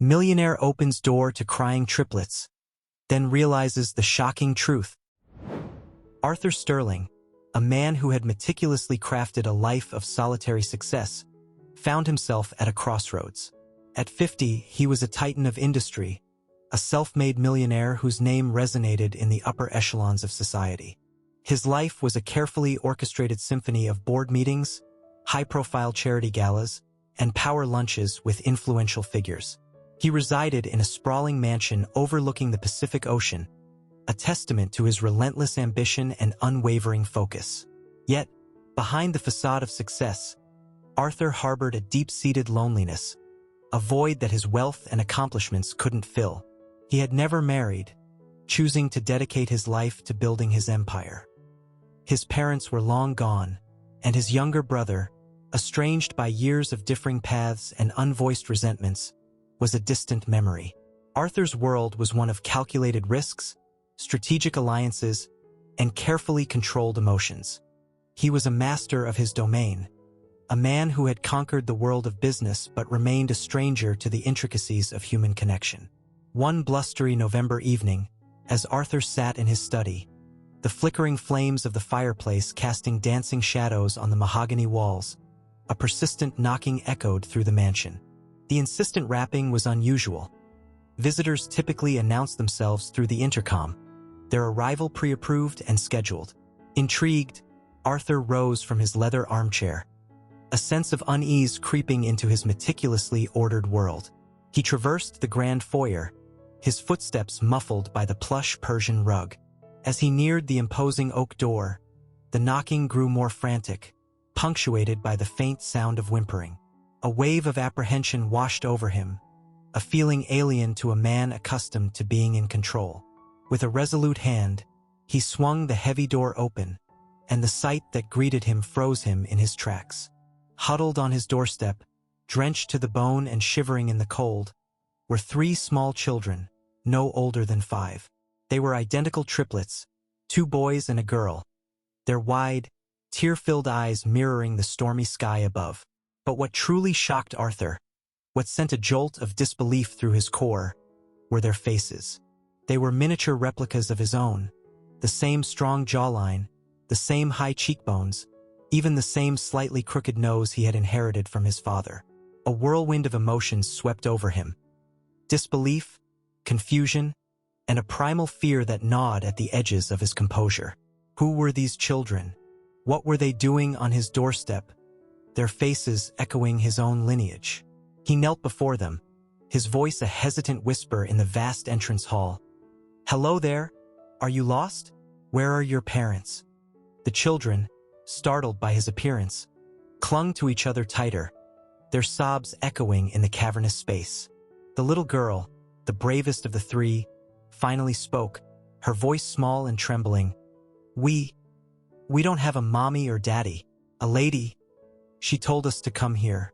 Millionaire opens door to crying triplets, then realizes the shocking truth. Arthur Sterling, a man who had meticulously crafted a life of solitary success, found himself at a crossroads. At 50, he was a titan of industry, a self-made millionaire whose name resonated in the upper echelons of society. His life was a carefully orchestrated symphony of board meetings, high-profile charity galas, and power lunches with influential figures. He resided in a sprawling mansion overlooking the Pacific Ocean, a testament to his relentless ambition and unwavering focus. Yet, behind the facade of success, Arthur harbored a deep-seated loneliness, a void that his wealth and accomplishments couldn't fill. He had never married, choosing to dedicate his life to building his empire. His parents were long gone, and his younger brother, estranged by years of differing paths and unvoiced resentments, was a distant memory. Arthur's world was one of calculated risks, strategic alliances, and carefully controlled emotions. He was a master of his domain, a man who had conquered the world of business but remained a stranger to the intricacies of human connection. One blustery November evening, as Arthur sat in his study, the flickering flames of the fireplace casting dancing shadows on the mahogany walls, a persistent knocking echoed through the mansion. The insistent rapping was unusual. Visitors typically announced themselves through the intercom, their arrival pre-approved and scheduled. Intrigued, Arthur rose from his leather armchair, a sense of unease creeping into his meticulously ordered world. He traversed the grand foyer, his footsteps muffled by the plush Persian rug. As he neared the imposing oak door, the knocking grew more frantic, punctuated by the faint sound of whimpering. A wave of apprehension washed over him, a feeling alien to a man accustomed to being in control. With a resolute hand, he swung the heavy door open, and the sight that greeted him froze him in his tracks. Huddled on his doorstep, drenched to the bone and shivering in the cold, were three small children, no older than 5. They were identical triplets, 2 boys and a girl, their wide, tear-filled eyes mirroring the stormy sky above. But what truly shocked Arthur, what sent a jolt of disbelief through his core, were their faces. They were miniature replicas of his own, the same strong jawline, the same high cheekbones, even the same slightly crooked nose he had inherited from his father. A whirlwind of emotions swept over him. Disbelief, confusion, and a primal fear that gnawed at the edges of his composure. Who were these children? What were they doing on his doorstep, their faces echoing his own lineage? He knelt before them, his voice a hesitant whisper in the vast entrance hall. "Hello there? Are you lost? Where are your parents?" The children, startled by his appearance, clung to each other tighter, their sobs echoing in the cavernous space. The little girl, the bravest of the 3, finally spoke, her voice small and trembling. We don't have a mommy or daddy. A lady, she told us to come here."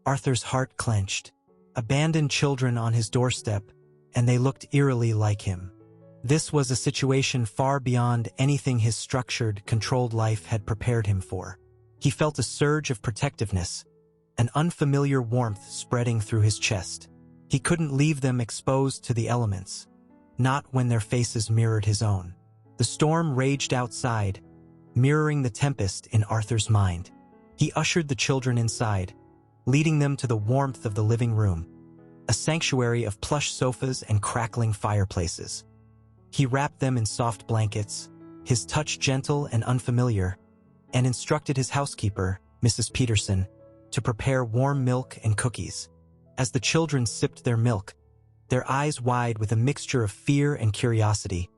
Arthur's heart clenched. Abandoned children on his doorstep, and they looked eerily like him. This was a situation far beyond anything his structured, controlled life had prepared him for. He felt a surge of protectiveness, an unfamiliar warmth spreading through his chest. He couldn't leave them exposed to the elements, not when their faces mirrored his own. The storm raged outside, mirroring the tempest in Arthur's mind. He ushered the children inside, leading them to the warmth of the living room, a sanctuary of plush sofas and crackling fireplaces. He wrapped them in soft blankets, his touch gentle and unfamiliar, and instructed his housekeeper, Mrs. Peterson, to prepare warm milk and cookies. As the children sipped their milk, their eyes wide with a mixture of fear and curiosity,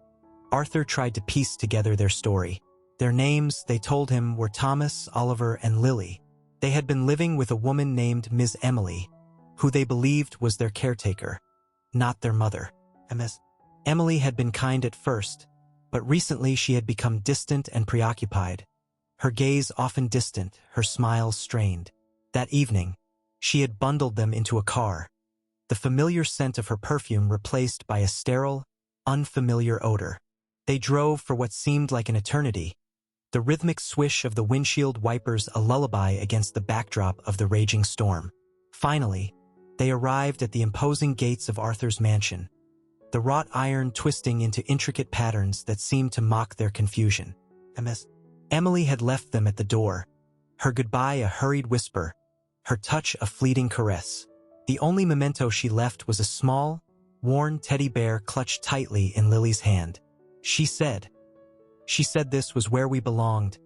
Arthur tried to piece together their story. Their names, they told him, were Thomas, Oliver, and Lily. They had been living with a woman named Ms. Emily, who they believed was their caretaker, not their mother. Ms. Emily had been kind at first, but recently she had become distant and preoccupied, her gaze often distant, her smiles strained. That evening, she had bundled them into a car, the familiar scent of her perfume replaced by a sterile, unfamiliar odor. They drove for what seemed like an eternity, the rhythmic swish of the windshield wipers a lullaby against the backdrop of the raging storm. Finally, They arrived at the imposing gates of Arthur's mansion, the wrought iron twisting into intricate patterns that seemed to mock their confusion. Emily had left them at the door, her goodbye a hurried whisper, her touch a fleeting caress. The only memento she left was a small, worn teddy bear clutched tightly in Lily's hand. She said this was where we belonged,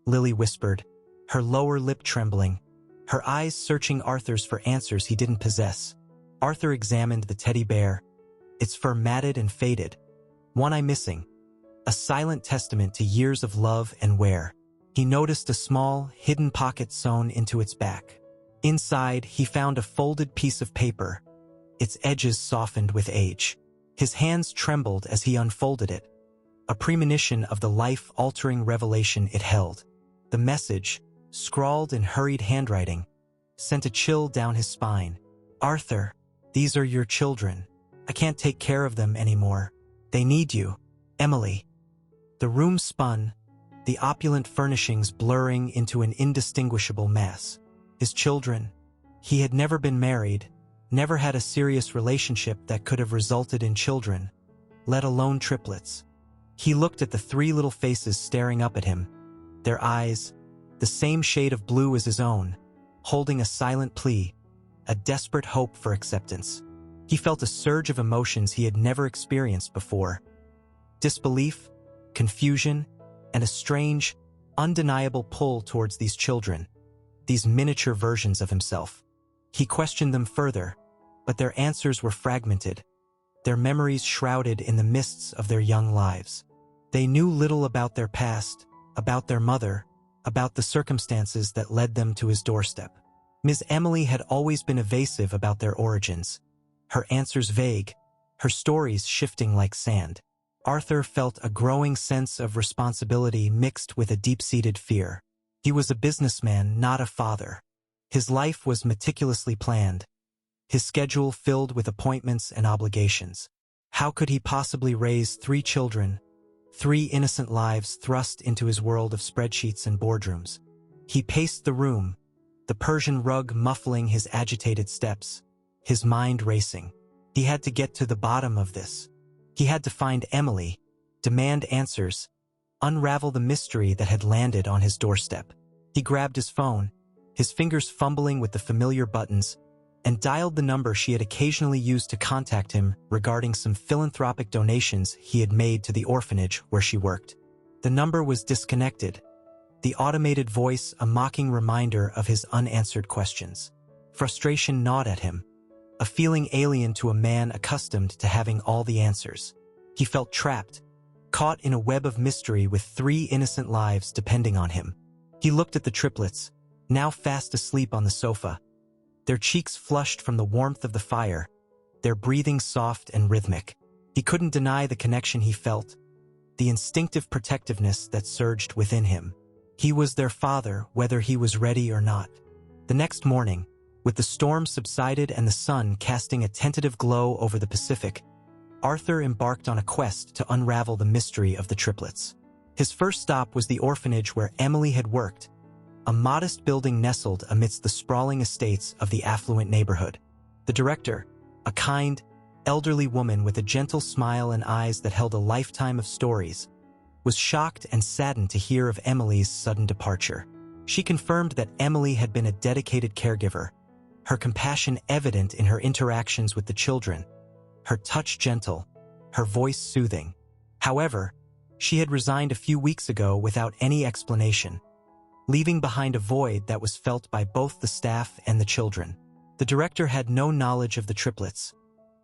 Lily whispered, her lower lip trembling, her eyes searching Arthur's for answers he didn't possess. Arthur examined the teddy bear, its fur matted and faded, one eye missing, a silent testament to years of love and wear. He noticed a small, hidden pocket sewn into its back. Inside, he found a folded piece of paper, its edges softened with age. His hands trembled as he unfolded it, a premonition of the life-altering revelation it held. The message, scrawled in hurried handwriting, sent a chill down his spine. Arthur, these are your children. I can't take care of them anymore. They need you. Emily. The room spun, the opulent furnishings blurring into an indistinguishable mass. His children. He had never been married, never had a serious relationship that could have resulted in children, let alone triplets. He looked at the three little faces staring up at him, their eyes, the same shade of blue as his own, holding a silent plea, a desperate hope for acceptance. He felt a surge of emotions he had never experienced before. Disbelief, confusion, and a strange, undeniable pull towards these children, these miniature versions of himself. He questioned them further, but their answers were fragmented, their memories shrouded in the mists of their young lives. They knew little about their past, about their mother, about the circumstances that led them to his doorstep. Ms. Emily had always been evasive about their origins, her answers vague, her stories shifting like sand. Arthur felt a growing sense of responsibility mixed with a deep-seated fear. He was a businessman, not a father. His life was meticulously planned, his schedule filled with appointments and obligations. How could he possibly raise 3 children, 3 innocent lives thrust into his world of spreadsheets and boardrooms? He paced the room, the Persian rug muffling his agitated steps, his mind racing. He had to get to the bottom of this. He had to find Emily, demand answers, unravel the mystery that had landed on his doorstep. He grabbed his phone, his fingers fumbling with the familiar buttons, and dialed the number she had occasionally used to contact him regarding some philanthropic donations he had made to the orphanage where she worked. The number was disconnected, the automated voice a mocking reminder of his unanswered questions. Frustration gnawed at him, a feeling alien to a man accustomed to having all the answers. He felt trapped, caught in a web of mystery with 3 innocent lives depending on him. He looked at the triplets, now fast asleep on the sofa, their cheeks flushed from the warmth of the fire, their breathing soft and rhythmic. He couldn't deny the connection he felt, the instinctive protectiveness that surged within him. He was their father, whether he was ready or not. The next morning, with the storm subsided and the sun casting a tentative glow over the Pacific, Arthur embarked on a quest to unravel the mystery of the triplets. His first stop was the orphanage where Emily had worked, a modest building nestled amidst the sprawling estates of the affluent neighborhood. The director, a kind, elderly woman with a gentle smile and eyes that held a lifetime of stories, was shocked and saddened to hear of Emily's sudden departure. She confirmed that Emily had been a dedicated caregiver, her compassion evident in her interactions with the children, her touch gentle, her voice soothing. However, she had resigned a few weeks ago without any explanation, leaving behind a void that was felt by both the staff and the children. The director had no knowledge of the triplets,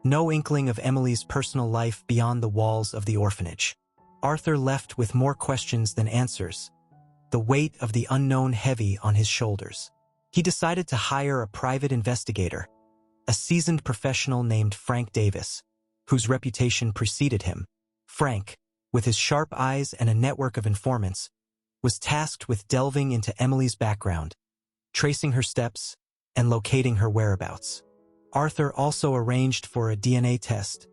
no inkling of Emily's personal life beyond the walls of the orphanage. Arthur left with more questions than answers, the weight of the unknown heavy on his shoulders. He decided to hire a private investigator, a seasoned professional named Frank Davis, whose reputation preceded him. Frank, with his sharp eyes and a network of informants, was tasked with delving into Emily's background, tracing her steps, and locating her whereabouts. Arthur also arranged for a DNA test,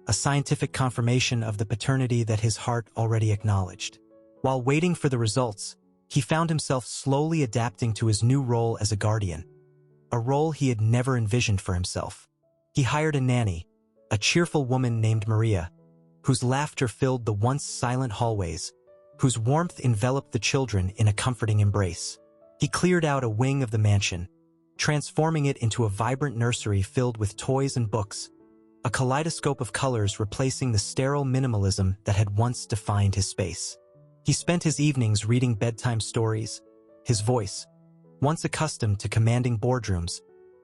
a scientific confirmation of the paternity that his heart already acknowledged. While waiting for the results, he found himself slowly adapting to his new role as a guardian. a role he had never envisioned for himself. He hired a nanny, a cheerful woman named Maria, whose laughter filled the once silent hallways, whose warmth enveloped the children in a comforting embrace. He cleared out a wing of the mansion, transforming it into a vibrant nursery filled with toys and books, a kaleidoscope of colors replacing the sterile minimalism that had once defined his space. He spent his evenings reading bedtime stories, his voice, once accustomed to commanding boardrooms,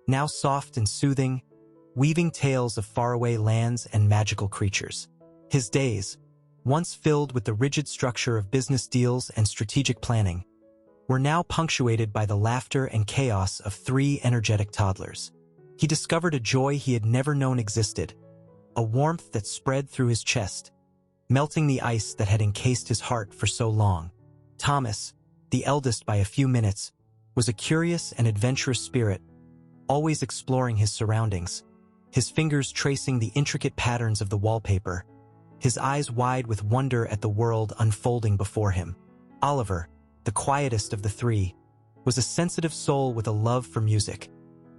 now soft and soothing, weaving tales of faraway lands and magical creatures. His days, once filled with the rigid structure of business deals and strategic planning, were now punctuated by the laughter and chaos of 3 energetic toddlers. He discovered a joy he had never known existed, a warmth that spread through his chest, melting the ice that had encased his heart for so long. Thomas, the eldest by a few minutes, was a curious and adventurous spirit, always exploring his surroundings, his fingers tracing the intricate patterns of the wallpaper, his eyes wide with wonder at the world unfolding before him. Oliver, the quietest of the 3, was a sensitive soul with a love for music,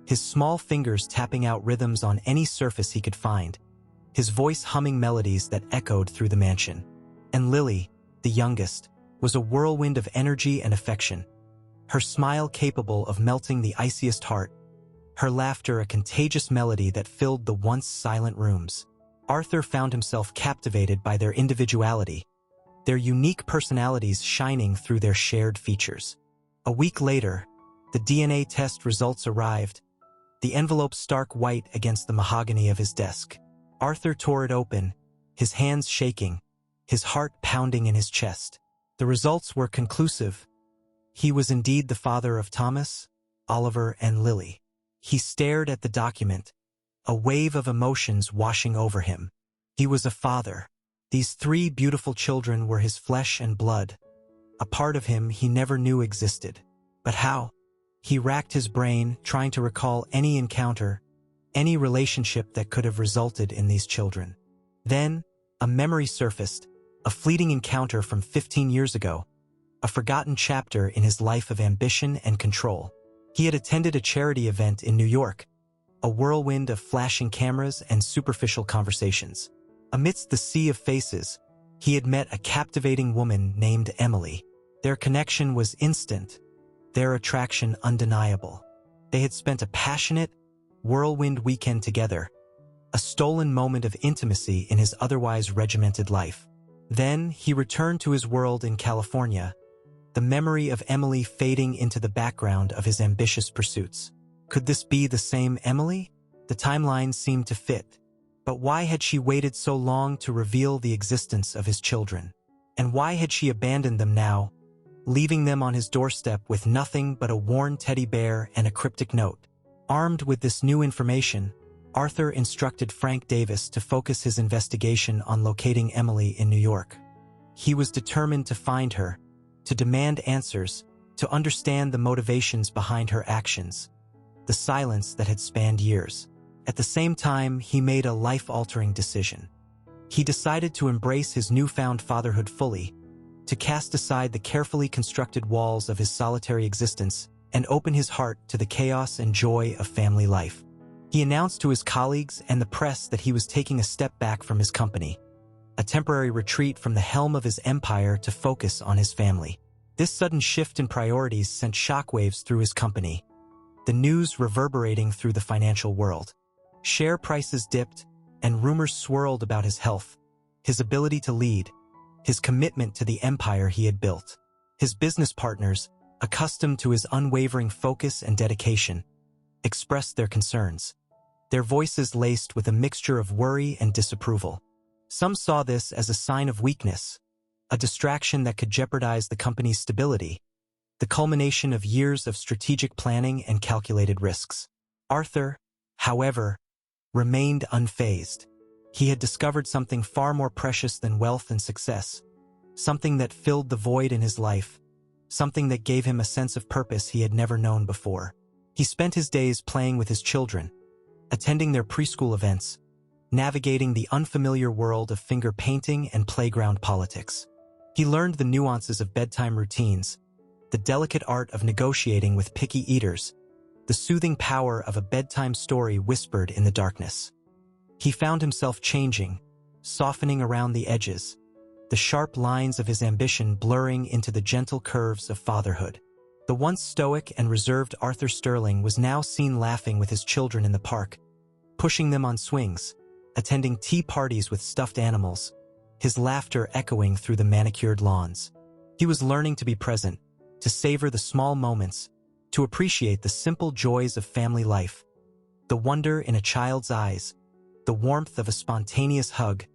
his small fingers tapping out rhythms on any surface he could find, his voice humming melodies that echoed through the mansion. And Lily, the youngest, was a whirlwind of energy and affection, her smile capable of melting the iciest heart, her laughter a contagious melody that filled the once silent rooms. Arthur found himself captivated by their individuality, their unique personalities shining through their shared features. A week later, the DNA test results arrived, the envelope stark white against the mahogany of his desk. Arthur tore it open, his hands shaking, his heart pounding in his chest. The results were conclusive. He was indeed the father of Thomas, Oliver, and Lily. He stared at the document, a wave of emotions washing over him. He was a father. These 3 beautiful children were his flesh and blood, a part of him he never knew existed. But how? He racked his brain, trying to recall any encounter, any relationship that could have resulted in these children. Then, a memory surfaced, a fleeting encounter from 15 years ago, a forgotten chapter in his life of ambition and control. He had attended a charity event in New York, a whirlwind of flashing cameras and superficial conversations. Amidst the sea of faces, he had met a captivating woman named Emily. Their connection was instant, their attraction undeniable. They had spent a passionate, whirlwind weekend together, a stolen moment of intimacy in his otherwise regimented life. Then he returned to his world in California, the memory of Emily fading into the background of his ambitious pursuits. Could this be the same Emily? The timeline seemed to fit. But why had she waited so long to reveal the existence of his children? And why had she abandoned them now, leaving them on his doorstep with nothing but a worn teddy bear and a cryptic note? Armed with this new information, Arthur instructed Frank Davis to focus his investigation on locating Emily in New York. He was determined to find her, to demand answers, to understand the motivations behind her actions, the silence that had spanned years. At the same time, he made a life-altering decision. He decided to embrace his newfound fatherhood fully, to cast aside the carefully constructed walls of his solitary existence and open his heart to the chaos and joy of family life. He announced to his colleagues and the press that he was taking a step back from his company, a temporary retreat from the helm of his empire to focus on his family. This sudden shift in priorities sent shockwaves through his company, the news reverberating through the financial world. Share prices dipped, and rumors swirled about his health, his ability to lead, his commitment to the empire he had built. His business partners, accustomed to his unwavering focus and dedication, expressed their concerns, their voices laced with a mixture of worry and disapproval. Some saw this as a sign of weakness, a distraction that could jeopardize the company's stability, the culmination of years of strategic planning and calculated risks. Arthur, however, remained unfazed. He had discovered something far more precious than wealth and success, something that filled the void in his life, something that gave him a sense of purpose he had never known before. He spent his days playing with his children, attending their preschool events, navigating the unfamiliar world of finger painting and playground politics. He learned the nuances of bedtime routines, the delicate art of negotiating with picky eaters, the soothing power of a bedtime story whispered in the darkness. He found himself changing, softening around the edges, the sharp lines of his ambition blurring into the gentle curves of fatherhood. The once stoic and reserved Arthur Sterling was now seen laughing with his children in the park, pushing them on swings, attending tea parties with stuffed animals, his laughter echoing through the manicured lawns. He was learning to be present, to savor the small moments, to appreciate the simple joys of family life, the wonder in a child's eyes, the warmth of a spontaneous hug,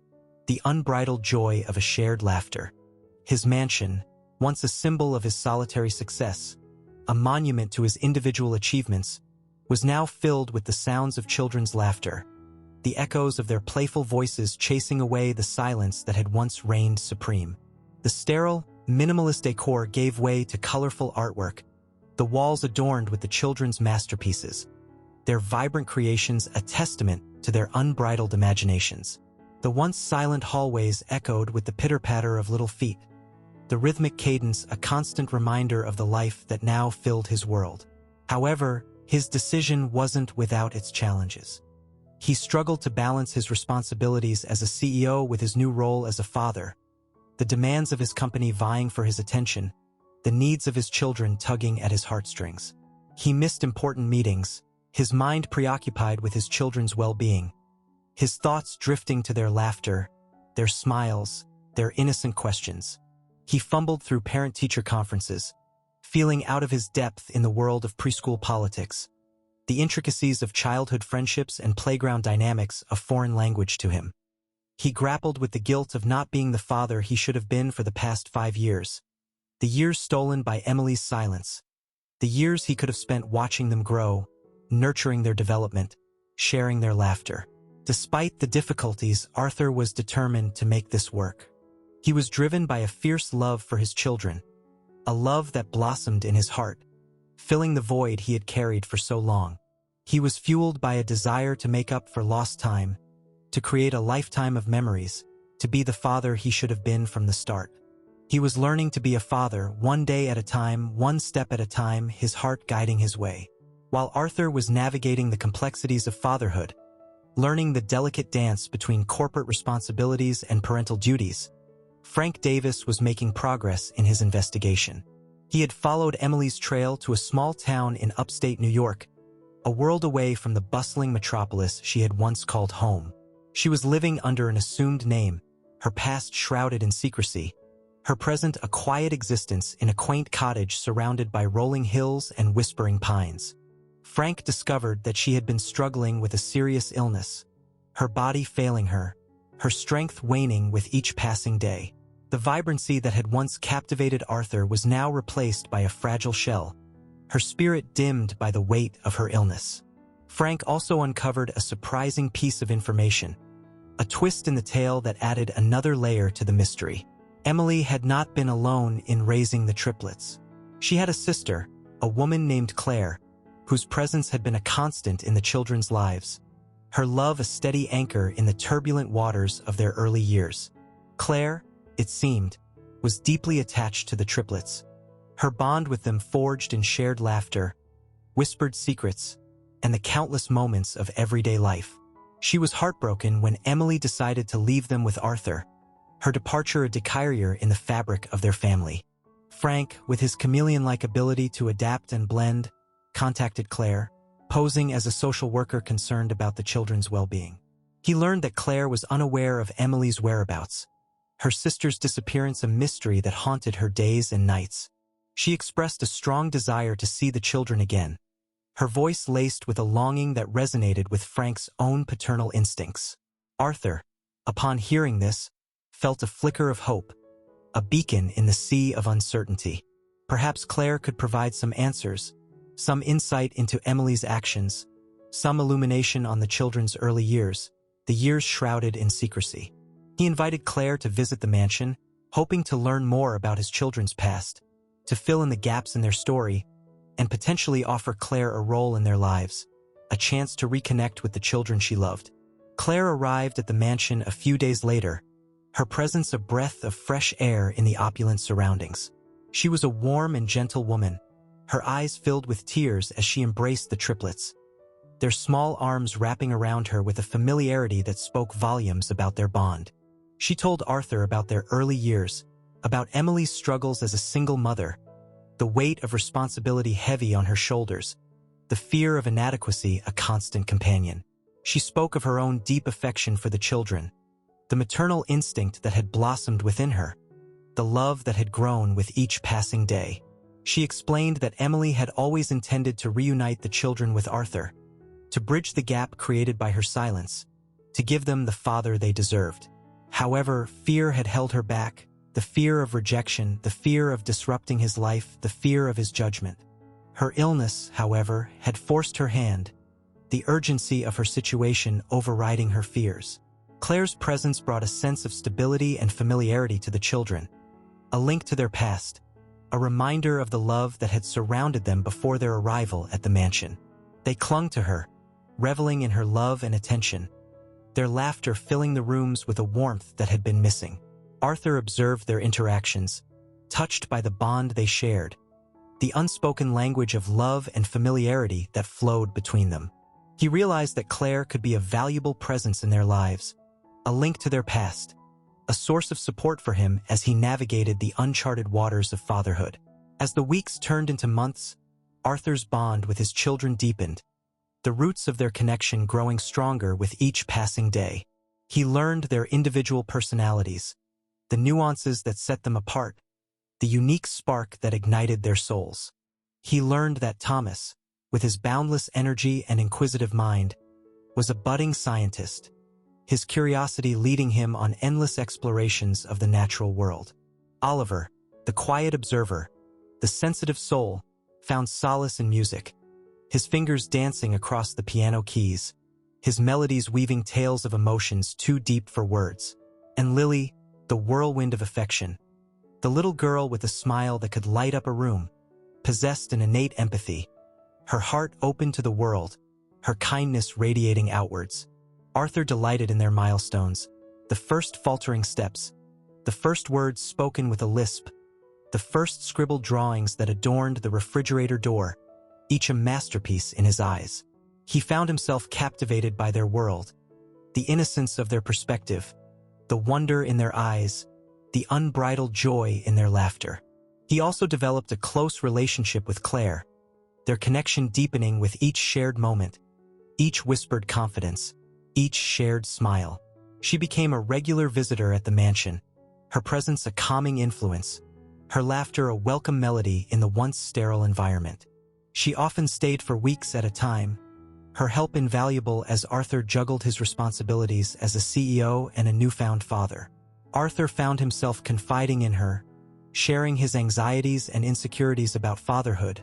the unbridled joy of a shared laughter. His mansion, once a symbol of his solitary success, a monument to his individual achievements, was now filled with the sounds of children's laughter, the echoes of their playful voices chasing away the silence that had once reigned supreme. The sterile, minimalist decor gave way to colorful artwork, the walls adorned with the children's masterpieces, their vibrant creations a testament to their unbridled imaginations. The once silent hallways echoed with the pitter-patter of little feet, the rhythmic cadence a constant reminder of the life that now filled his world. However, his decision wasn't without its challenges. He struggled to balance his responsibilities as a CEO with his new role as a father, the demands of his company vying for his attention, the needs of his children tugging at his heartstrings. He missed important meetings, his mind preoccupied with his children's well-being, his thoughts drifting to their laughter, their smiles, their innocent questions. He fumbled through parent-teacher conferences, feeling out of his depth in the world of preschool politics, the intricacies of childhood friendships and playground dynamics a foreign language to him. He grappled with the guilt of not being the father he should have been for the past 5 years, the years stolen by Emily's silence, the years he could have spent watching them grow, nurturing their development, sharing their laughter. Despite the difficulties, Arthur was determined to make this work. He was driven by a fierce love for his children, a love that blossomed in his heart, filling the void he had carried for so long. He was fueled by a desire to make up for lost time, to create a lifetime of memories, to be the father he should have been from the start. He was learning to be a father, one day at a time, one step at a time, his heart guiding his way. While Arthur was navigating the complexities of fatherhood, learning the delicate dance between corporate responsibilities and parental duties, Frank Davis was making progress in his investigation. He had followed Emily's trail to a small town in upstate New York, a world away from the bustling metropolis she had once called home. She was living under an assumed name, her past shrouded in secrecy, her present a quiet existence in a quaint cottage surrounded by rolling hills and whispering pines. Frank discovered that she had been struggling with a serious illness, her body failing her, her strength waning with each passing day. The vibrancy that had once captivated Arthur was now replaced by a fragile shell, her spirit dimmed by the weight of her illness. Frank also uncovered a surprising piece of information, a twist in the tale that added another layer to the mystery. Emily had not been alone in raising the triplets. She had a sister, a woman named Claire, whose presence had been a constant in the children's lives, her love a steady anchor in the turbulent waters of their early years. Claire, it seemed, was deeply attached to the triplets, her bond with them forged in shared laughter, whispered secrets, and the countless moments of everyday life. She was heartbroken when Emily decided to leave them with Arthur, her departure a decatur in the fabric of their family. Frank, with his chameleon-like ability to adapt and blend, contacted Claire, posing as a social worker concerned about the children's well-being. He learned that Claire was unaware of Emily's whereabouts, her sister's disappearance a mystery that haunted her days and nights. She expressed a strong desire to see the children again, her voice laced with a longing that resonated with Frank's own paternal instincts. Arthur, upon hearing this, felt a flicker of hope, a beacon in the sea of uncertainty. Perhaps Claire could provide some answers, some insight into Emily's actions, some illumination on the children's early years, the years shrouded in secrecy. He invited Claire to visit the mansion, hoping to learn more about his children's past, to fill in the gaps in their story, and potentially offer Claire a role in their lives, a chance to reconnect with the children she loved. Claire arrived at the mansion a few days later, her presence a breath of fresh air in the opulent surroundings. She was a warm and gentle woman, her eyes filled with tears as she embraced the triplets, their small arms wrapping around her with a familiarity that spoke volumes about their bond. She told Arthur about their early years, about Emily's struggles as a single mother, the weight of responsibility heavy on her shoulders, the fear of inadequacy a constant companion. She spoke of her own deep affection for the children, the maternal instinct that had blossomed within her, the love that had grown with each passing day. She explained that Emily had always intended to reunite the children with Arthur, to bridge the gap created by her silence, to give them the father they deserved. However, fear had held her back, the fear of rejection, the fear of disrupting his life, the fear of his judgment. Her illness, however, had forced her hand, the urgency of her situation overriding her fears. Claire's presence brought a sense of stability and familiarity to the children, a link to their past, a reminder of the love that had surrounded them before their arrival at the mansion. They clung to her, reveling in her love and attention, their laughter filling the rooms with a warmth that had been missing. Arthur observed their interactions, touched by the bond they shared, the unspoken language of love and familiarity that flowed between them. He realized that Claire could be a valuable presence in their lives, a link to their past, a source of support for him as he navigated the uncharted waters of fatherhood. As the weeks turned into months, Arthur's bond with his children deepened, the roots of their connection growing stronger with each passing day. He learned their individual personalities, the nuances that set them apart, the unique spark that ignited their souls. He learned that Thomas, with his boundless energy and inquisitive mind, was a budding scientist, his curiosity leading him on endless explorations of the natural world. Oliver, the quiet observer, the sensitive soul, found solace in music, his fingers dancing across the piano keys, his melodies weaving tales of emotions too deep for words. And Lily, the whirlwind of affection, the little girl with a smile that could light up a room, possessed an innate empathy, her heart open to the world, her kindness radiating outwards. Arthur delighted in their milestones, the first faltering steps, the first words spoken with a lisp, the first scribbled drawings that adorned the refrigerator door, each a masterpiece in his eyes. He found himself captivated by their world, the innocence of their perspective, the wonder in their eyes, the unbridled joy in their laughter. He also developed a close relationship with Claire, their connection deepening with each shared moment, each whispered confidence, each shared smile. She became a regular visitor at the mansion, her presence a calming influence, her laughter a welcome melody in the once sterile environment. She often stayed for weeks at a time, her help invaluable as Arthur juggled his responsibilities as a CEO and a newfound father. Arthur found himself confiding in her, sharing his anxieties and insecurities about fatherhood,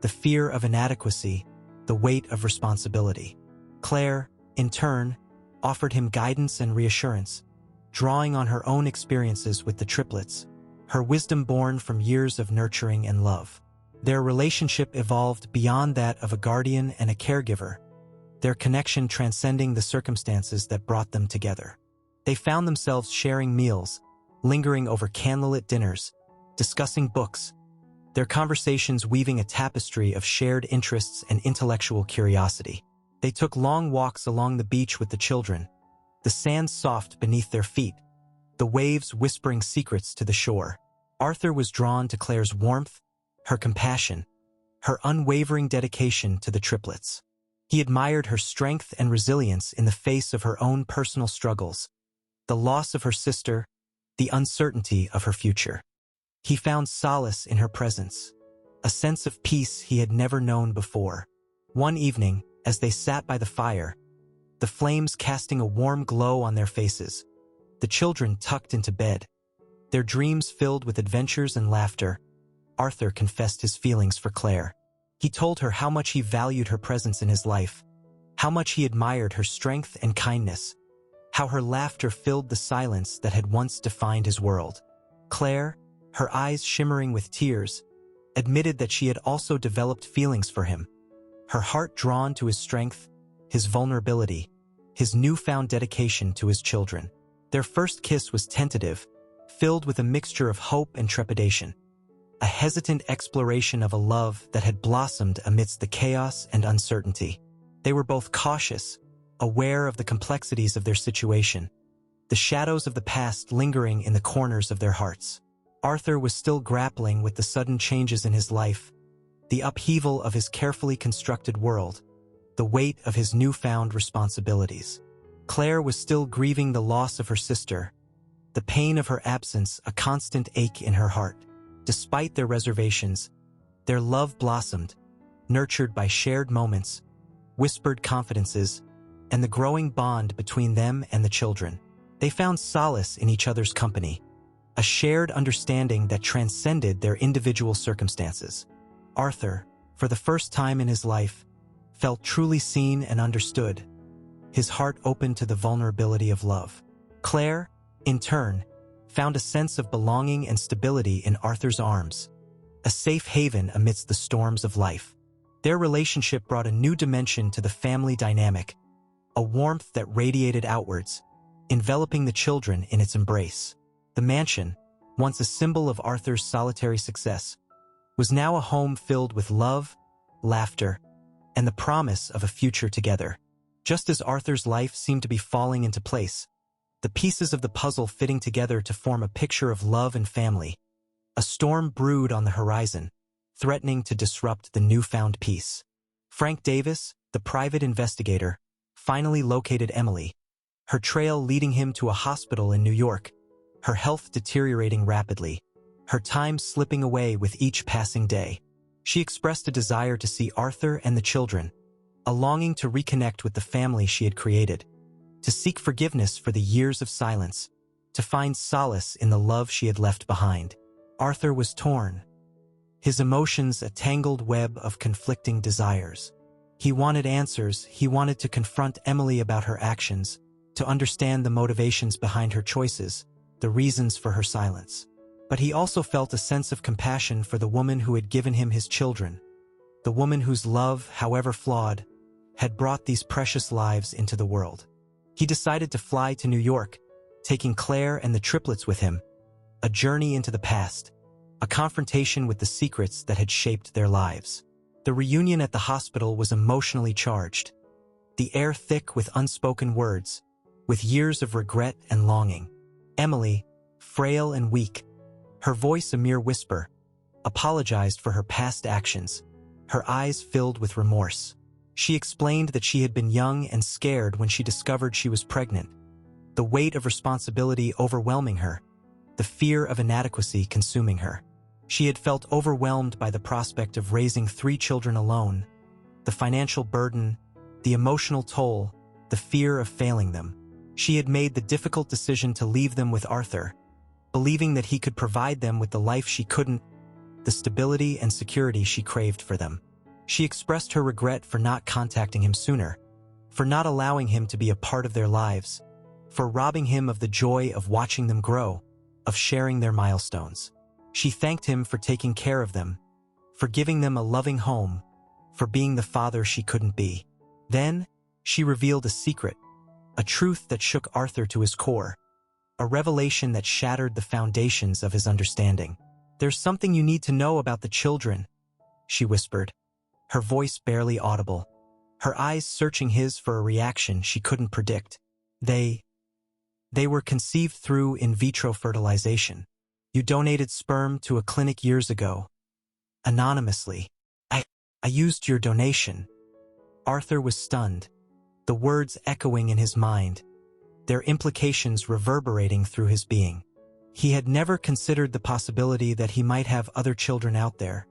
the fear of inadequacy, the weight of responsibility. Claire, in turn, offered him guidance and reassurance, drawing on her own experiences with the triplets, her wisdom born from years of nurturing and love. Their relationship evolved beyond that of a guardian and a caregiver, their connection transcending the circumstances that brought them together. They found themselves sharing meals, lingering over candlelit dinners, discussing books, their conversations weaving a tapestry of shared interests and intellectual curiosity. They took long walks along the beach with the children, the sand soft beneath their feet, the waves whispering secrets to the shore. Arthur was drawn to Claire's warmth, her compassion, her unwavering dedication to the triplets. He admired her strength and resilience in the face of her own personal struggles, the loss of her sister, the uncertainty of her future. He found solace in her presence, a sense of peace he had never known before. One evening, as they sat by the fire, the flames casting a warm glow on their faces, the children tucked into bed, their dreams filled with adventures and laughter, Arthur confessed his feelings for Claire. He told her how much he valued her presence in his life, how much he admired her strength and kindness, how her laughter filled the silence that had once defined his world. Claire, her eyes shimmering with tears, admitted that she had also developed feelings for him, her heart drawn to his strength, his vulnerability, his newfound dedication to his children. Their first kiss was tentative, filled with a mixture of hope and trepidation, a hesitant exploration of a love that had blossomed amidst the chaos and uncertainty. They were both cautious, aware of the complexities of their situation, the shadows of the past lingering in the corners of their hearts. Arthur was still grappling with the sudden changes in his life, the upheaval of his carefully constructed world, the weight of his newfound responsibilities. Claire was still grieving the loss of her sister, the pain of her absence a constant ache in her heart. Despite their reservations, their love blossomed, nurtured by shared moments, whispered confidences, and the growing bond between them and the children. They found solace in each other's company, a shared understanding that transcended their individual circumstances. Arthur, for the first time in his life, felt truly seen and understood, his heart open to the vulnerability of love. Claire, in turn, found a sense of belonging and stability in Arthur's arms, a safe haven amidst the storms of life. Their relationship brought a new dimension to the family dynamic, a warmth that radiated outwards, enveloping the children in its embrace. The mansion, once a symbol of Arthur's solitary success, was now a home filled with love, laughter, and the promise of a future together. Just as Arthur's life seemed to be falling into place, the pieces of the puzzle fitting together to form a picture of love and family, a storm brewed on the horizon, threatening to disrupt the newfound peace. Frank Davis, the private investigator, finally located Emily, her trail leading him to a hospital in New York, her health deteriorating rapidly, her time slipping away with each passing day. She expressed a desire to see Arthur and the children, a longing to reconnect with the family she had created, to seek forgiveness for the years of silence, to find solace in the love she had left behind. Arthur was torn, his emotions a tangled web of conflicting desires. He wanted answers, he wanted to confront Emily about her actions, to understand the motivations behind her choices, the reasons for her silence. But he also felt a sense of compassion for the woman who had given him his children, the woman whose love, however flawed, had brought these precious lives into the world. He decided to fly to New York, taking Claire and the triplets with him, a journey into the past, a confrontation with the secrets that had shaped their lives. The reunion at the hospital was emotionally charged, the air thick with unspoken words, with years of regret and longing. Emily, frail and weak, her voice a mere whisper, apologized for her past actions, her eyes filled with remorse. She explained that she had been young and scared when she discovered she was pregnant, the weight of responsibility overwhelming her, the fear of inadequacy consuming her. She had felt overwhelmed by the prospect of raising 3 children alone, the financial burden, the emotional toll, the fear of failing them. She had made the difficult decision to leave them with Arthur, believing that he could provide them with the life she couldn't, the stability and security she craved for them. She expressed her regret for not contacting him sooner, for not allowing him to be a part of their lives, for robbing him of the joy of watching them grow, of sharing their milestones. She thanked him for taking care of them, for giving them a loving home, for being the father she couldn't be. Then, she revealed a secret, a truth that shook Arthur to his core, a revelation that shattered the foundations of his understanding. "There's something you need to know about the children," she whispered, her voice barely audible, her eyes searching his for a reaction she couldn't predict. They were conceived through in vitro fertilization. You donated sperm to a clinic years ago. Anonymously. I used your donation." Arthur was stunned, the words echoing in his mind, their implications reverberating through his being. He had never considered the possibility that he might have other children out there,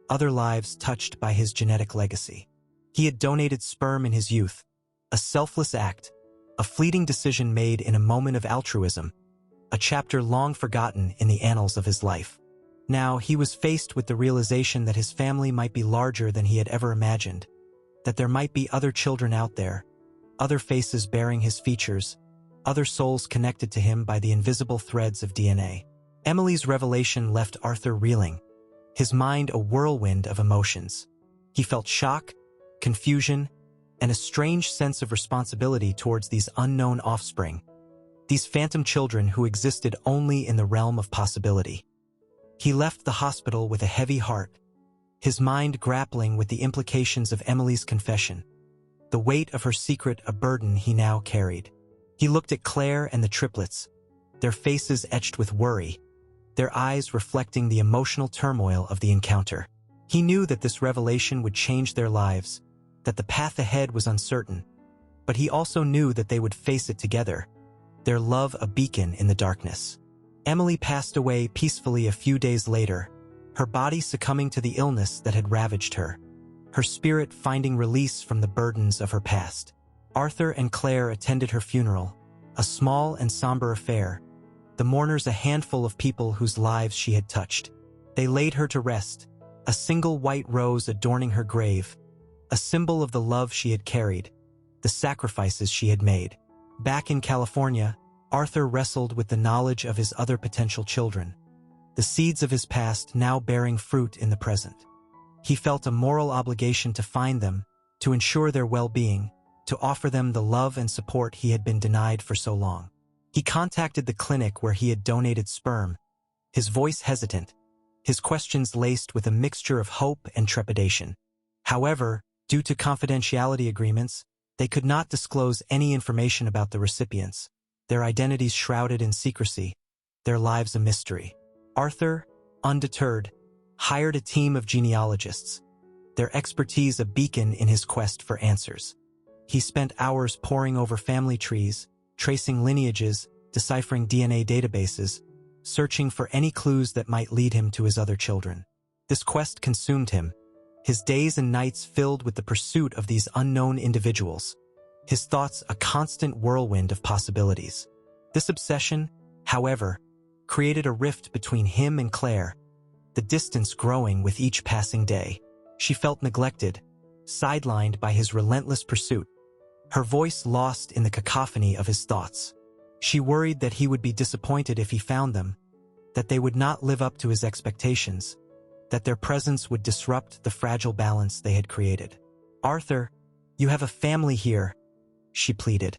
other lives touched by his genetic legacy. He had donated sperm in his youth, a selfless act, a fleeting decision made in a moment of altruism, a chapter long forgotten in the annals of his life. Now he was faced with the realization that his family might be larger than he had ever imagined, that there might be other children out there, other faces bearing his features, other souls connected to him by the invisible threads of DNA. Emily's revelation left Arthur reeling, his mind a whirlwind of emotions. He felt shock, confusion, and a strange sense of responsibility towards these unknown offspring, these phantom children who existed only in the realm of possibility. He left the hospital with a heavy heart, his mind grappling with the implications of Emily's confession, the weight of her secret a burden he now carried. He looked at Claire and the triplets, their faces etched with worry, their eyes reflecting the emotional turmoil of the encounter. He knew that this revelation would change their lives, that the path ahead was uncertain, but he also knew that they would face it together, their love a beacon in the darkness. Emily passed away peacefully a few days later, her body succumbing to the illness that had ravaged her, her spirit finding release from the burdens of her past. Arthur and Claire attended her funeral, a small and somber affair, the mourners a handful of people whose lives she had touched. They laid her to rest, a single white rose adorning her grave, a symbol of the love she had carried, the sacrifices she had made. Back in California, Arthur wrestled with the knowledge of his other potential children, the seeds of his past now bearing fruit in the present. He felt a moral obligation to find them, to ensure their well-being, to offer them the love and support he had been denied for so long. He contacted the clinic where he had donated sperm, his voice hesitant, his questions laced with a mixture of hope and trepidation. However, due to confidentiality agreements, they could not disclose any information about the recipients, their identities shrouded in secrecy, their lives a mystery. Arthur, undeterred, hired a team of genealogists, their expertise a beacon in his quest for answers. He spent hours poring over family trees, tracing lineages, deciphering DNA databases, searching for any clues that might lead him to his other children. This quest consumed him, his days and nights filled with the pursuit of these unknown individuals, his thoughts a constant whirlwind of possibilities. This obsession, however, created a rift between him and Claire, the distance growing with each passing day. She felt neglected, sidelined by his relentless pursuit, her voice lost in the cacophony of his thoughts. She worried that he would be disappointed if he found them, that they would not live up to his expectations, that their presence would disrupt the fragile balance they had created. "Arthur, you have a family here," she pleaded,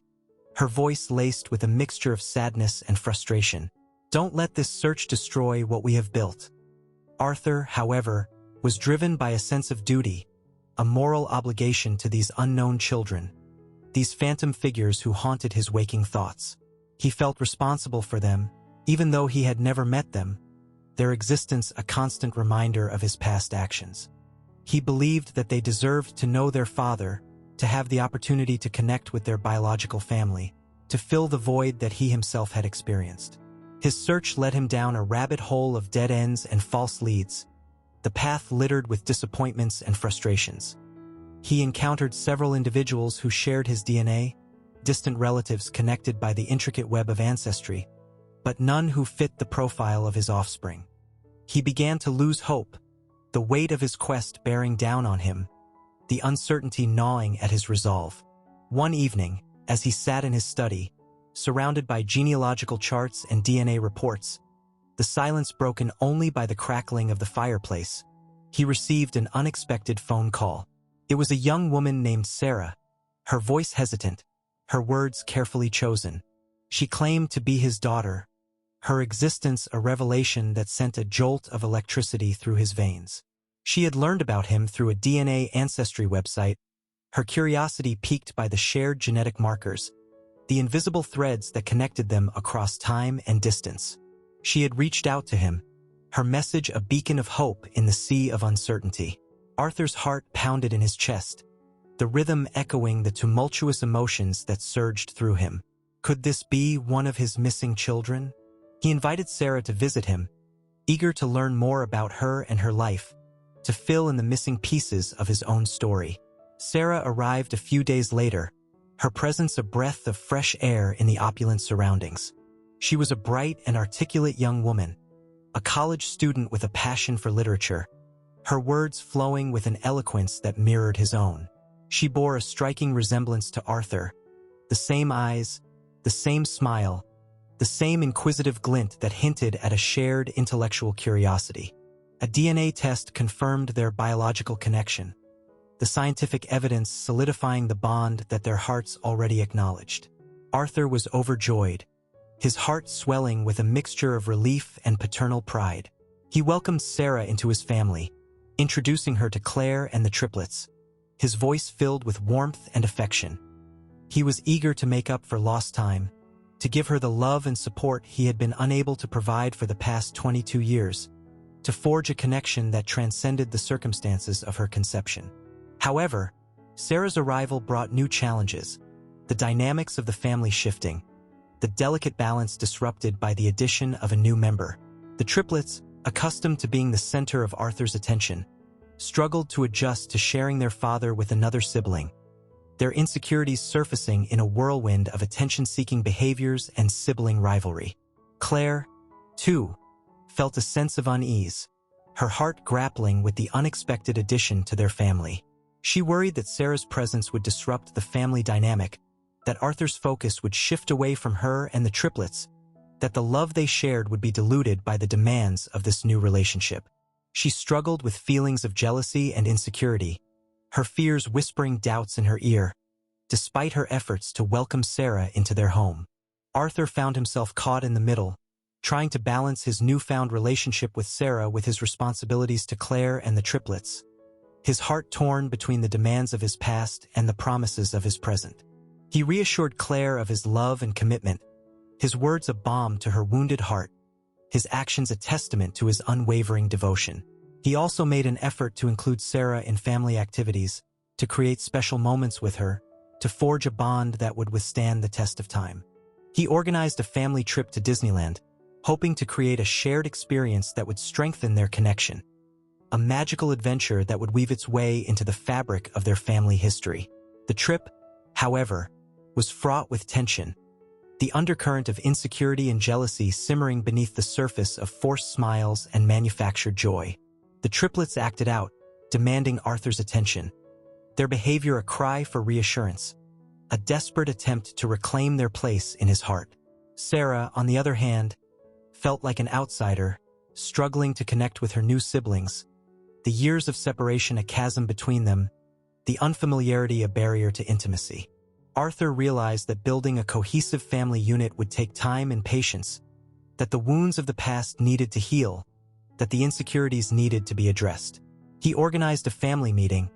her voice laced with a mixture of sadness and frustration. "Don't let this search destroy what we have built." Arthur, however, was driven by a sense of duty, a moral obligation to these unknown children, these phantom figures who haunted his waking thoughts. He felt responsible for them, even though he had never met them, their existence a constant reminder of his past actions. He believed that they deserved to know their father, to have the opportunity to connect with their biological family, to fill the void that he himself had experienced. His search led him down a rabbit hole of dead ends and false leads, the path littered with disappointments and frustrations. He encountered several individuals who shared his DNA, distant relatives connected by the intricate web of ancestry, but none who fit the profile of his offspring. He began to lose hope, the weight of his quest bearing down on him, the uncertainty gnawing at his resolve. One evening, as he sat in his study, surrounded by genealogical charts and DNA reports, the silence broken only by the crackling of the fireplace, he received an unexpected phone call. It was a young woman named Sarah, her voice hesitant, her words carefully chosen. She claimed to be his daughter, her existence a revelation that sent a jolt of electricity through his veins. She had learned about him through a DNA ancestry website, her curiosity piqued by the shared genetic markers, the invisible threads that connected them across time and distance. She had reached out to him, her message a beacon of hope in the sea of uncertainty. Arthur's heart pounded in his chest, the rhythm echoing the tumultuous emotions that surged through him. Could this be one of his missing children? He invited Sarah to visit him, eager to learn more about her and her life, to fill in the missing pieces of his own story. Sarah arrived a few days later, her presence a breath of fresh air in the opulent surroundings. She was a bright and articulate young woman, a college student with a passion for literature, her words flowing with an eloquence that mirrored his own. She bore a striking resemblance to Arthur, the same eyes, the same smile, the same inquisitive glint that hinted at a shared intellectual curiosity. A DNA test confirmed their biological connection, the scientific evidence solidifying the bond that their hearts already acknowledged. Arthur was overjoyed, his heart swelling with a mixture of relief and paternal pride. He welcomed Sarah into his family, introducing her to Claire and the triplets, his voice filled with warmth and affection. He was eager to make up for lost time, to give her the love and support he had been unable to provide for the past 22 years, to forge a connection that transcended the circumstances of her conception. However, Sarah's arrival brought new challenges, the dynamics of the family shifting, the delicate balance disrupted by the addition of a new member. The triplets, accustomed to being the center of Arthur's attention, struggled to adjust to sharing their father with another sibling, their insecurities surfacing in a whirlwind of attention-seeking behaviors and sibling rivalry. Claire, too, felt a sense of unease, her heart grappling with the unexpected addition to their family. She worried that Sarah's presence would disrupt the family dynamic, that Arthur's focus would shift away from her and the triplets, that the love they shared would be diluted by the demands of this new relationship. She struggled with feelings of jealousy and insecurity, her fears whispering doubts in her ear, despite her efforts to welcome Sarah into their home. Arthur found himself caught in the middle, trying to balance his newfound relationship with Sarah with his responsibilities to Claire and the triplets, his heart torn between the demands of his past and the promises of his present. He reassured Claire of his love and commitment, his words a balm to her wounded heart, his actions a testament to his unwavering devotion. He also made an effort to include Sarah in family activities, to create special moments with her, to forge a bond that would withstand the test of time. He organized a family trip to Disneyland, hoping to create a shared experience that would strengthen their connection, a magical adventure that would weave its way into the fabric of their family history. The trip, however, was fraught with tension, the undercurrent of insecurity and jealousy simmering beneath the surface of forced smiles and manufactured joy. The triplets acted out, demanding Arthur's attention, their behavior a cry for reassurance, a desperate attempt to reclaim their place in his heart. Sarah, on the other hand, felt like an outsider, struggling to connect with her new siblings, the years of separation a chasm between them, the unfamiliarity a barrier to intimacy. Arthur realized that building a cohesive family unit would take time and patience, that the wounds of the past needed to heal, that the insecurities needed to be addressed. He organized a family meeting,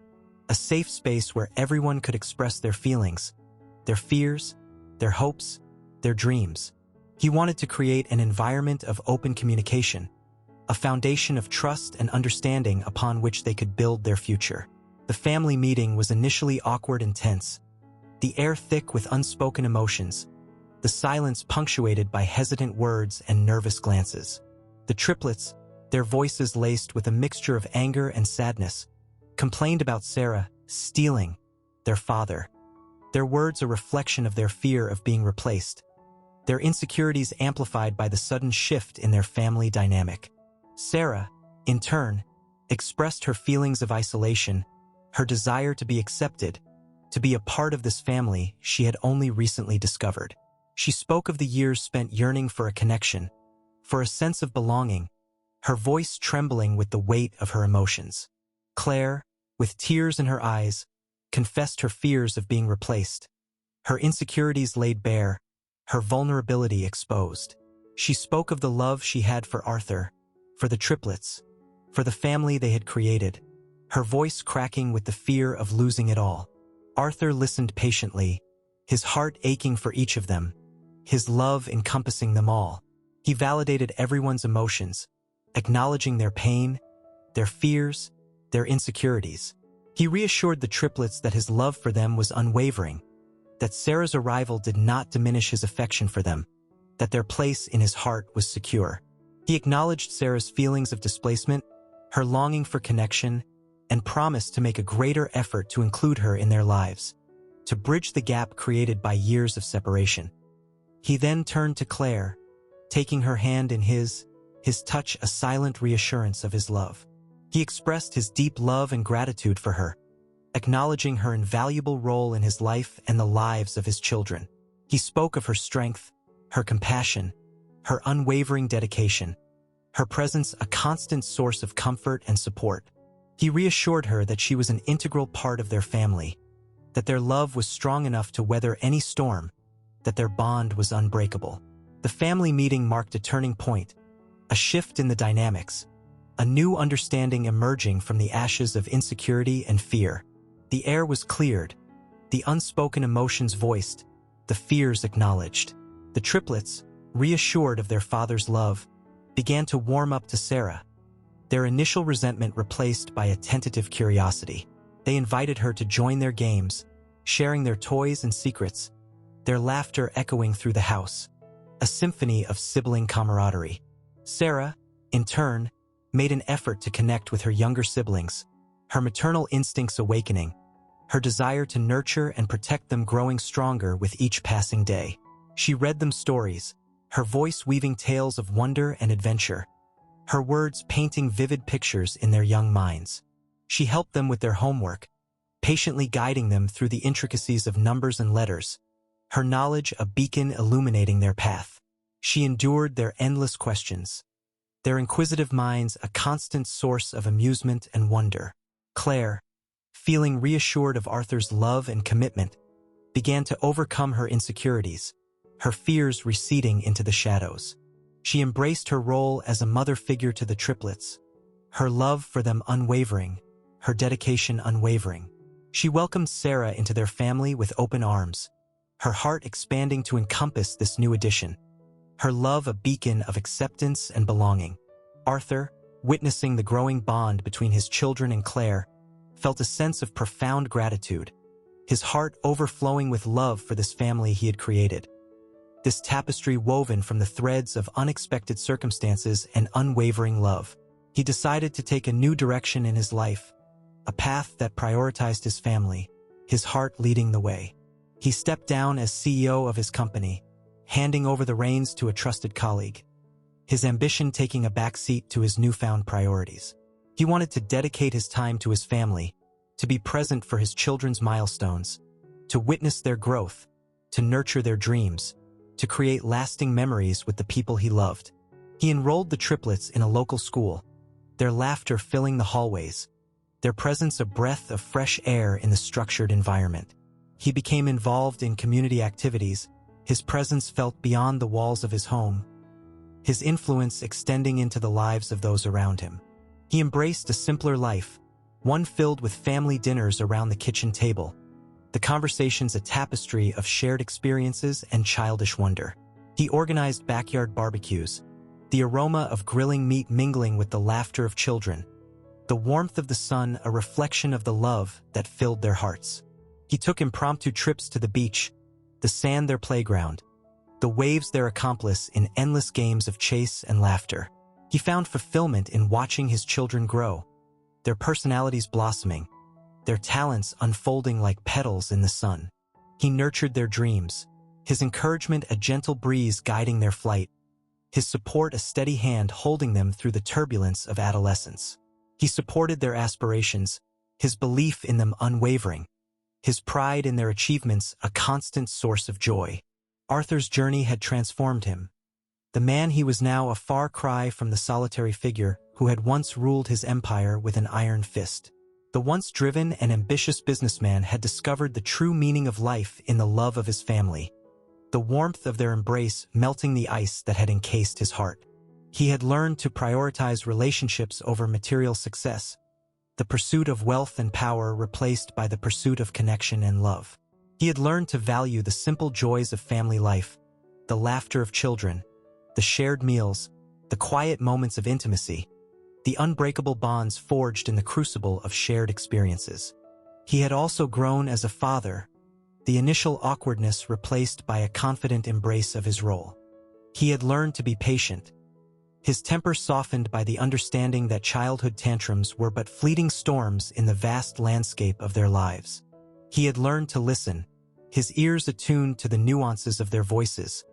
a safe space where everyone could express their feelings, their fears, their hopes, their dreams. He wanted to create an environment of open communication, a foundation of trust and understanding upon which they could build their future. The family meeting was initially awkward and tense, the air thick with unspoken emotions, the silence punctuated by hesitant words and nervous glances. The triplets, their voices laced with a mixture of anger and sadness, complained about Sarah stealing their father, their words a reflection of their fear of being replaced, their insecurities amplified by the sudden shift in their family dynamic. Sarah, in turn, expressed her feelings of isolation, her desire to be accepted, to be a part of this family she had only recently discovered. She spoke of the years spent yearning for a connection, for a sense of belonging, her voice trembling with the weight of her emotions. Claire, with tears in her eyes, confessed her fears of being replaced, her insecurities laid bare, her vulnerability exposed. She spoke of the love she had for Arthur, for the triplets, for the family they had created, her voice cracking with the fear of losing it all. Arthur listened patiently, his heart aching for each of them, his love encompassing them all. He validated everyone's emotions, acknowledging their pain, their fears, their insecurities. He reassured the triplets that his love for them was unwavering, that Sarah's arrival did not diminish his affection for them, that their place in his heart was secure. He acknowledged Sarah's feelings of displacement, her longing for connection, and promised to make a greater effort to include her in their lives, to bridge the gap created by years of separation. He then turned to Claire, taking her hand in his touch a silent reassurance of his love. He expressed his deep love and gratitude for her, acknowledging her invaluable role in his life and the lives of his children. He spoke of her strength, her compassion, her unwavering dedication, her presence a constant source of comfort and support. He reassured her that she was an integral part of their family, that their love was strong enough to weather any storm, that their bond was unbreakable. The family meeting marked a turning point, a shift in the dynamics, a new understanding emerging from the ashes of insecurity and fear. The air was cleared, the unspoken emotions voiced, the fears acknowledged. The triplets, reassured of their father's love, began to warm up to Sarah, their initial resentment replaced by a tentative curiosity. They invited her to join their games, sharing their toys and secrets, their laughter echoing through the house, a symphony of sibling camaraderie. Sarah, in turn, made an effort to connect with her younger siblings, her maternal instincts awakening, her desire to nurture and protect them growing stronger with each passing day. She read them stories, her voice weaving tales of wonder and adventure, her words painting vivid pictures in their young minds. She helped them with their homework, patiently guiding them through the intricacies of numbers and letters, her knowledge a beacon illuminating their path. She endured their endless questions, their inquisitive minds a constant source of amusement and wonder. Claire, feeling reassured of Arthur's love and commitment, began to overcome her insecurities, her fears receding into the shadows. She embraced her role as a mother figure to the triplets, her love for them unwavering, her dedication unwavering. She welcomed Sarah into their family with open arms, her heart expanding to encompass this new addition, her love a beacon of acceptance and belonging. Arthur, witnessing the growing bond between his children and Claire, felt a sense of profound gratitude, his heart overflowing with love for this family he had created. This tapestry woven from the threads of unexpected circumstances and unwavering love. He decided to take a new direction in his life, a path that prioritized his family, his heart leading the way. He stepped down as CEO of his company, handing over the reins to a trusted colleague, his ambition taking a backseat to his newfound priorities. He wanted to dedicate his time to his family, to be present for his children's milestones, to witness their growth, to nurture their dreams, to create lasting memories with the people he loved. He enrolled the triplets in a local school, their laughter filling the hallways, their presence a breath of fresh air in the structured environment. He became involved in community activities, his presence felt beyond the walls of his home, his influence extending into the lives of those around him. He embraced a simpler life, one filled with family dinners around the kitchen table, the conversations a tapestry of shared experiences and childish wonder. He organized backyard barbecues, the aroma of grilling meat mingling with the laughter of children, the warmth of the sun a reflection of the love that filled their hearts. He took impromptu trips to the beach, the sand their playground, the waves their accomplice in endless games of chase and laughter. He found fulfillment in watching his children grow, their personalities blossoming, their talents unfolding like petals in the sun. He nurtured their dreams, his encouragement a gentle breeze guiding their flight, his support a steady hand holding them through the turbulence of adolescence. He supported their aspirations, his belief in them unwavering, his pride in their achievements a constant source of joy. Arthur's journey had transformed him. The man he was now a far cry from the solitary figure who had once ruled his empire with an iron fist. The once driven and ambitious businessman had discovered the true meaning of life in the love of his family, the warmth of their embrace melting the ice that had encased his heart. He had learned to prioritize relationships over material success, the pursuit of wealth and power replaced by the pursuit of connection and love. He had learned to value the simple joys of family life, the laughter of children, the shared meals, the quiet moments of intimacy, the unbreakable bonds forged in the crucible of shared experiences. He had also grown as a father, the initial awkwardness replaced by a confident embrace of his role. He had learned to be patient, his temper softened by the understanding that childhood tantrums were but fleeting storms in the vast landscape of their lives. He had learned to listen, his ears attuned to the nuances of their voices,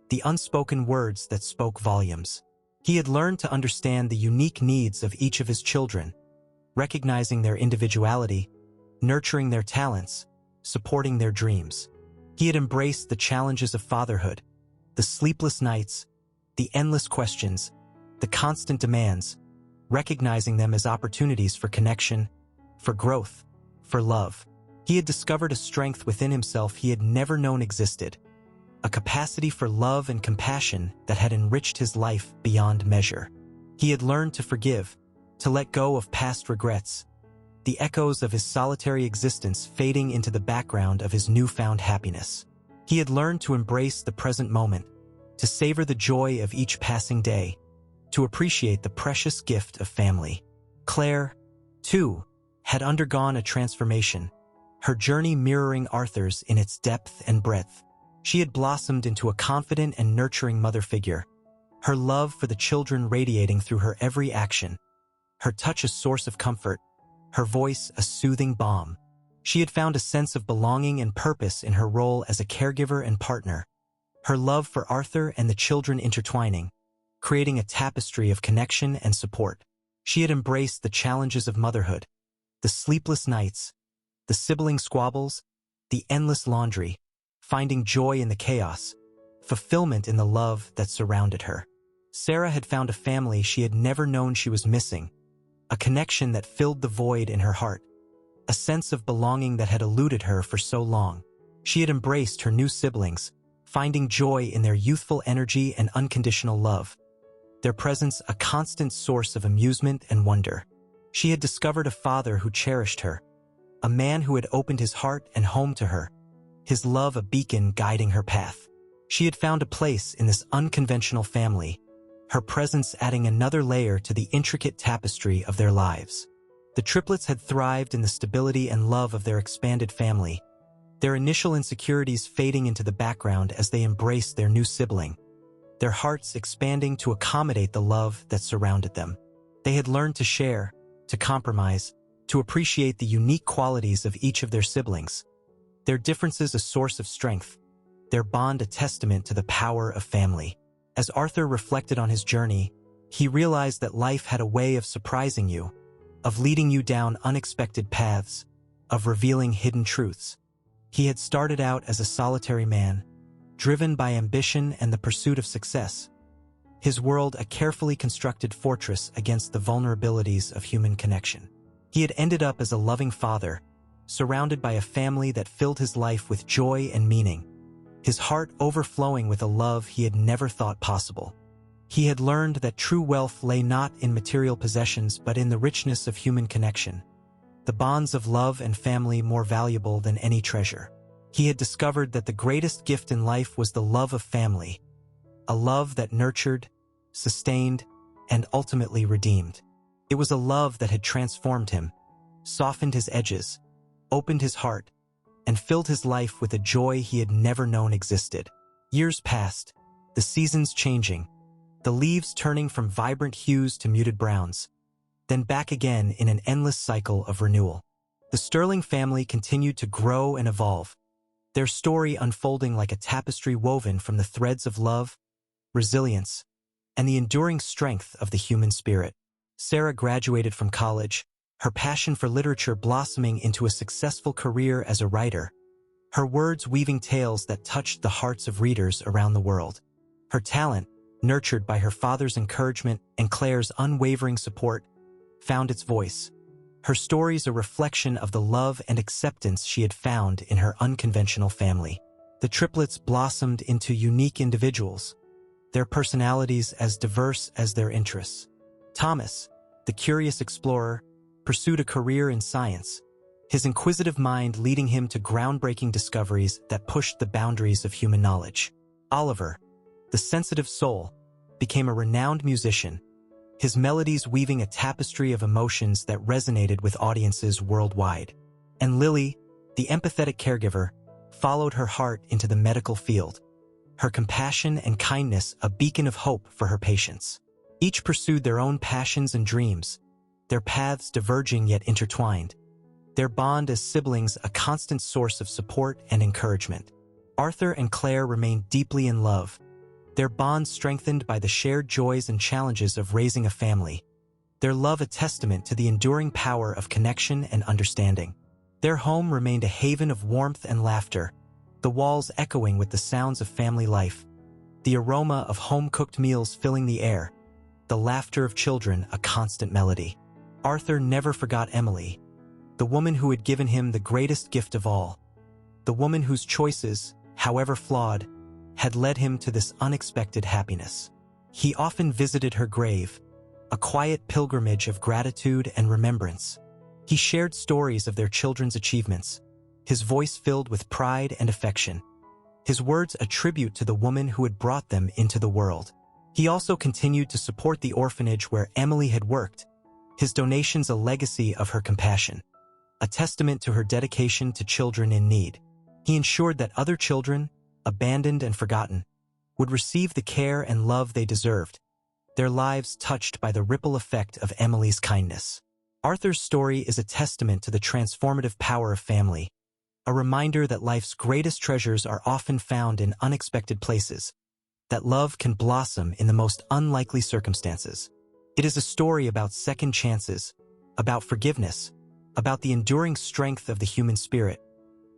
the unspoken words that spoke volumes. He had learned to understand the unique needs of each of his children, recognizing their individuality, nurturing their talents, supporting their dreams. He had embraced the challenges of fatherhood, the sleepless nights, the endless questions, the constant demands, recognizing them as opportunities for connection, for growth, for love. He had discovered a strength within himself he had never known existed, a capacity for love and compassion that had enriched his life beyond measure. He had learned to forgive, to let go of past regrets, the echoes of his solitary existence fading into the background of his newfound happiness. He had learned to embrace the present moment, to savor the joy of each passing day, to appreciate the precious gift of family. Claire, too, had undergone a transformation, her journey mirroring Arthur's in its depth and breadth. She had blossomed into a confident and nurturing mother figure, her love for the children radiating through her every action, her touch a source of comfort, her voice a soothing balm. She had found a sense of belonging and purpose in her role as a caregiver and partner, her love for Arthur and the children intertwining, creating a tapestry of connection and support. She had embraced the challenges of motherhood, the sleepless nights, the sibling squabbles, the endless laundry, finding joy in the chaos, fulfillment in the love that surrounded her. Sarah had found a family she had never known she was missing, a connection that filled the void in her heart, a sense of belonging that had eluded her for so long. She had embraced her new siblings, finding joy in their youthful energy and unconditional love, their presence a constant source of amusement and wonder. She had discovered a father who cherished her, a man who had opened his heart and home to her, his love a beacon guiding her path. She had found a place in this unconventional family, her presence adding another layer to the intricate tapestry of their lives. The triplets had thrived in the stability and love of their expanded family, their initial insecurities fading into the background as they embraced their new sibling, their hearts expanding to accommodate the love that surrounded them. They had learned to share, to compromise, to appreciate the unique qualities of each of their siblings, their differences a source of strength, their bond a testament to the power of family. As Arthur reflected on his journey, he realized that life had a way of surprising you, of leading you down unexpected paths, of revealing hidden truths. He had started out as a solitary man, driven by ambition and the pursuit of success, his world a carefully constructed fortress against the vulnerabilities of human connection. He had ended up as a loving father, surrounded by a family that filled his life with joy and meaning, his heart overflowing with a love he had never thought possible. He had learned that true wealth lay not in material possessions but in the richness of human connection, the bonds of love and family more valuable than any treasure. He had discovered that the greatest gift in life was the love of family, a love that nurtured, sustained, and ultimately redeemed. It was a love that had transformed him, softened his edges, opened his heart, and filled his life with a joy he had never known existed. Years passed, the seasons changing, the leaves turning from vibrant hues to muted browns, then back again in an endless cycle of renewal. The Sterling family continued to grow and evolve, their story unfolding like a tapestry woven from the threads of love, resilience, and the enduring strength of the human spirit. Sarah graduated from college, her passion for literature blossoming into a successful career as a writer, her words weaving tales that touched the hearts of readers around the world. Her talent, nurtured by her father's encouragement and Claire's unwavering support, found its voice, her stories a reflection of the love and acceptance she had found in her unconventional family. The triplets blossomed into unique individuals, their personalities as diverse as their interests. Thomas, the curious explorer, pursued a career in science, his inquisitive mind leading him to groundbreaking discoveries that pushed the boundaries of human knowledge. Oliver, the sensitive soul, became a renowned musician, his melodies weaving a tapestry of emotions that resonated with audiences worldwide. And Lily, the empathetic caregiver, followed her heart into the medical field, her compassion and kindness a beacon of hope for her patients. Each pursued their own passions and dreams, their paths diverging yet intertwined, their bond as siblings a constant source of support and encouragement. Arthur and Claire remained deeply in love, their bond strengthened by the shared joys and challenges of raising a family, their love a testament to the enduring power of connection and understanding. Their home remained a haven of warmth and laughter, the walls echoing with the sounds of family life, the aroma of home-cooked meals filling the air, the laughter of children a constant melody. Arthur never forgot Emily, the woman who had given him the greatest gift of all, the woman whose choices, however flawed, had led him to this unexpected happiness. He often visited her grave, a quiet pilgrimage of gratitude and remembrance. He shared stories of their children's achievements, his voice filled with pride and affection, his words a tribute to the woman who had brought them into the world. He also continued to support the orphanage where Emily had worked, his donations a legacy of her compassion, a testament to her dedication to children in need. He ensured that other children, abandoned and forgotten, would receive the care and love they deserved, their lives touched by the ripple effect of Emily's kindness. Arthur's story is a testament to the transformative power of family, a reminder that life's greatest treasures are often found in unexpected places, that love can blossom in the most unlikely circumstances. It is a story about second chances, about forgiveness, about the enduring strength of the human spirit,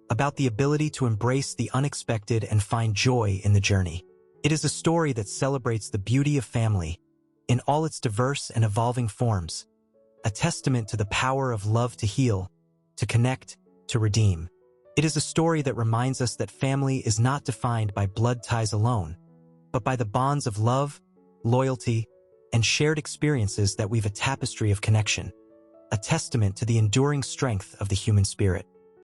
about the ability to embrace the unexpected and find joy in the journey. It is a story that celebrates the beauty of family in all its diverse and evolving forms, a testament to the power of love to heal, to connect, to redeem. It is a story that reminds us that family is not defined by blood ties alone, but by the bonds of love, loyalty, and shared experiences that weave a tapestry of connection, a testament to the enduring strength of the human spirit.